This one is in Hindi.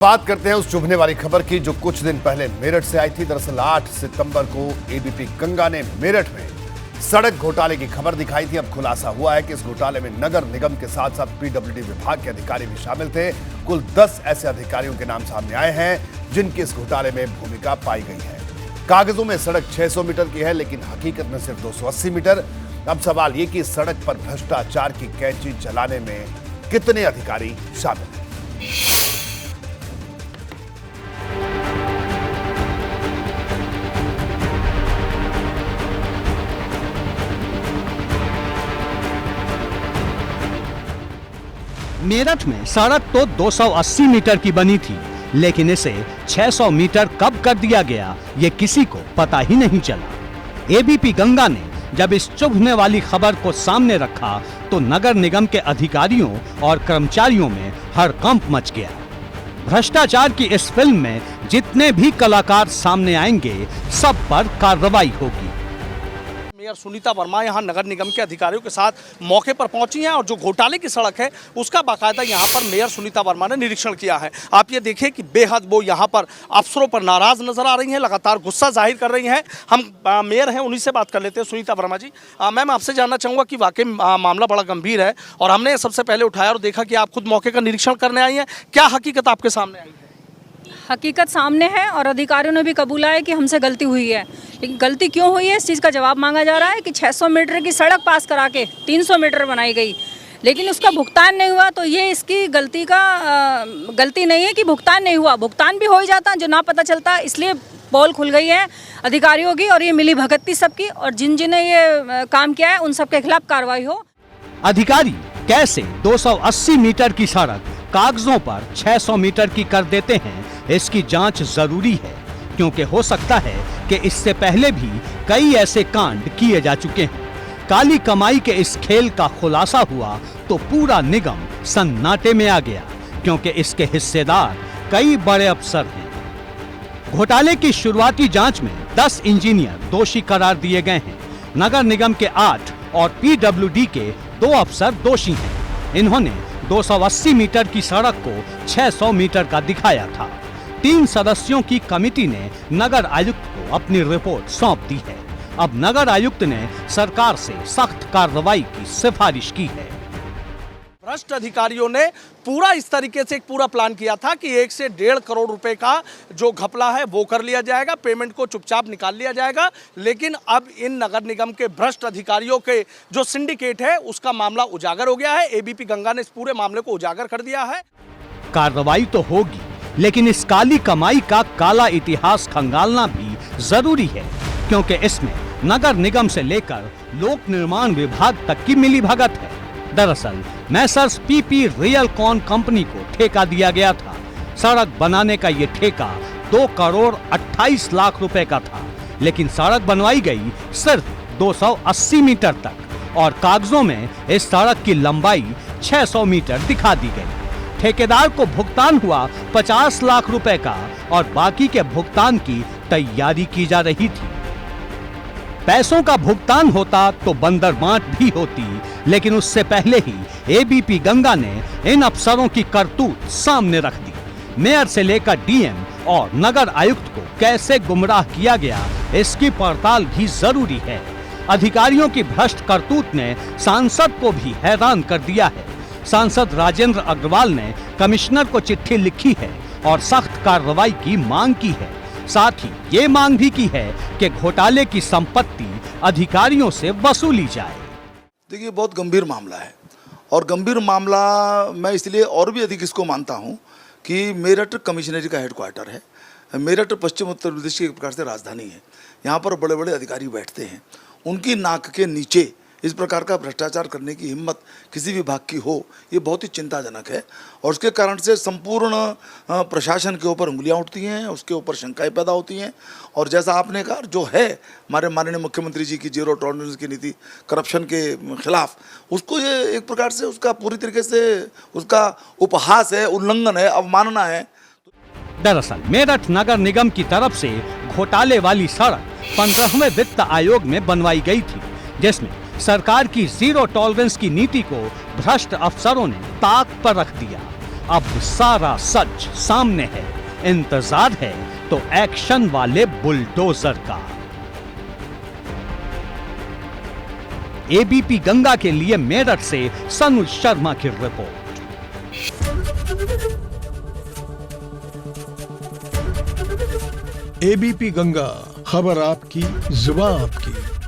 बात करते हैं उस चुभने वाली खबर की जो कुछ दिन पहले मेरठ से आई थी। दरअसल 8 सितंबर को एबीपी गंगा ने मेरठ में सड़क घोटाले की खबर दिखाई थी। अब खुलासा हुआ है कि इस घोटाले में नगर निगम के साथ साथ पीडब्ल्यूडी विभाग के अधिकारी भी शामिल थे। कुल 10 ऐसे अधिकारियों के नाम सामने आए हैं जिनकी इस घोटाले में भूमिका पाई गई है। कागजों में सड़क 600 मीटर की है, लेकिन हकीकत में सिर्फ 280 मीटर। अब सवाल ये कि सड़क पर भ्रष्टाचार की कैंची चलाने में कितने अधिकारी शामिल हैं। मेरठ में सड़क तो 280 मीटर की बनी थी, लेकिन इसे 600 मीटर कब कर दिया गया ये किसी को पता ही नहीं चला। एबीपी गंगा ने जब इस चुभने वाली खबर को सामने रखा तो नगर निगम के अधिकारियों और कर्मचारियों में हड़कंप मच गया। भ्रष्टाचार की इस फिल्म में जितने भी कलाकार सामने आएंगे सब पर कार्रवाई होगी। मेयर सुनीता वर्मा यहाँ नगर निगम के अधिकारियों के साथ मौके पर पहुंची हैं और जो घोटाले की सड़क है उसका बाकायदा यहाँ पर मेयर सुनीता वर्मा ने निरीक्षण किया है। आप ये देखिए कि बेहद वो यहाँ पर अफसरों पर नाराज नजर आ रही हैं, लगातार गुस्सा जाहिर कर रही हैं। हम मेयर हैं, उन्हीं से बात कर लेते हैं। सुनीता वर्मा जी, मैम आपसे जानना चाहूँगा कि वाकई मामला बड़ा गंभीर है और हमने सबसे पहले उठाया और देखा कि आप खुद मौके का निरीक्षण करने आई हैं। क्या हकीकत आपके सामने आई है? हकीकत सामने है और अधिकारियों ने भी कबूला है कि हमसे गलती हुई है, लेकिन गलती क्यों हुई है इस चीज़ का जवाब मांगा जा रहा है कि 600 मीटर की सड़क पास करा के 300 मीटर बनाई गई, लेकिन उसका भुगतान नहीं हुआ। तो ये इसकी गलती नहीं है कि भुगतान नहीं हुआ, भुगतान भी हो ही जाता जो ना पता चलता। इसलिए पोल खुल गई है अधिकारियों की और ये मिली भगत थी सबकी, और जिन्हें ये काम किया है उन सबके खिलाफ कार्रवाई हो। अधिकारी कैसे 280 मीटर की सड़क कागजों पर 600 मीटर की कर देते हैं, इसकी जांच जरूरी है, क्योंकि हो सकता है कि इससे पहले भी कई ऐसे कांड किए जा चुके हैं। काली कमाई के इस खेल का खुलासा हुआ तो पूरा निगम सन्नाटे में आ गया, क्योंकि इसके हिस्सेदार कई बड़े अफसर हैं। घोटाले की शुरुआती जांच में 10 इंजीनियर दोषी करार दिए गए हैं। नगर निगम के 8 और पीडब्ल्यूडी के 2 अफसर दोषी हैं। इन्होंने 280 मीटर की सड़क को 600 मीटर का दिखाया था। 3 सदस्यों की कमेटी ने नगर आयुक्त को अपनी रिपोर्ट सौंप दी है। अब नगर आयुक्त ने सरकार से सख्त कार्रवाई की सिफारिश की है। भ्रष्ट अधिकारियों ने पूरा इस तरीके से एक पूरा प्लान किया था कि 1 से 1.5 करोड़ रुपए का जो घपला है वो कर लिया जाएगा, पेमेंट को चुपचाप निकाल लिया जाएगा। लेकिन अब इन नगर निगम के भ्रष्ट अधिकारियों के जो सिंडिकेट है उसका मामला उजागर हो गया है। एबीपी गंगा ने इस पूरे मामले को उजागर कर दिया है। कार्रवाई तो होगी, लेकिन इस काली कमाई का काला इतिहास खंगालना भी जरूरी है, क्योंकि इसमें नगर निगम से लेकर लोक निर्माण विभाग तक की मिलीभगत है। दरअसल मैसर्स पीपी रियलकॉन कंपनी को ठेका दिया गया था। सड़क बनाने का ये ठेका 2 करोड़ 28 लाख रुपए का था, लेकिन सड़क बनवाई गई सिर्फ 280 मीटर तक और कागजों में इस सड़क की लंबाई 600 मीटर दिखा दी गई। ठेकेदार को भुगतान हुआ 50 लाख रुपए का और बाकी के भुगतान की तैयारी की जा रही थी। पैसों का भुगतान होता तो बंदर बांट भी होती, लेकिन उससे पहले ही एबीपी गंगा ने इन अफसरों की करतूत सामने रख दी। मेयर से लेकर डीएम और नगर आयुक्त को कैसे गुमराह किया गया इसकी पड़ताल भी जरूरी है। अधिकारियों की भ्रष्ट करतूत ने सांसद को भी हैरान कर दिया है। सांसद राजेंद्र अग्रवाल ने कमिश्नर को चिट्ठी लिखी है और सख्त कार्रवाई की मांग की है। साथ ही ये मांग भी की है कि घोटाले की संपत्ति अधिकारियों से वसूली जाए। देखिए, बहुत गंभीर मामला है और गंभीर मामला मैं इसलिए और भी अधिक इसको मानता हूँ कि मेरठ कमिश्नरी का हेडक्वार्टर है। मेरठ पश्चिम उत्तर प्रदेश की एक प्रकार से राजधानी है। यहाँ पर बड़े बड़े अधिकारी बैठते हैं, उनकी नाक के नीचे इस प्रकार का भ्रष्टाचार करने की हिम्मत किसी विभाग की हो, ये बहुत ही चिंताजनक है और उसके कारण से संपूर्ण प्रशासन के ऊपर उंगलियां उठती हैं, उसके ऊपर शंकाएं पैदा होती हैं। और जैसा आपने कहा, जो है हमारे माननीय मुख्यमंत्री जी की 0 टॉलरेंस की नीति करप्शन के खिलाफ, उसको ये एक प्रकार से उसका पूरी तरीके से उसका उपहास है, उल्लंघन है, अवमानना है। दरअसल मेरठ नगर निगम की तरफ से घोटाले वाली सड़क 15वें वित्त आयोग में बनवाई गई थी, जिसमें सरकार की 0 टॉलरेंस की नीति को भ्रष्ट अफसरों ने ताक पर रख दिया। अब सारा सच सामने है। इंतजार है तो एक्शन वाले बुलडोजर का। एबीपी गंगा के लिए मेरठ से सनुज शर्मा की रिपोर्ट। एबीपी गंगा, खबर आपकी, जुबान आपकी।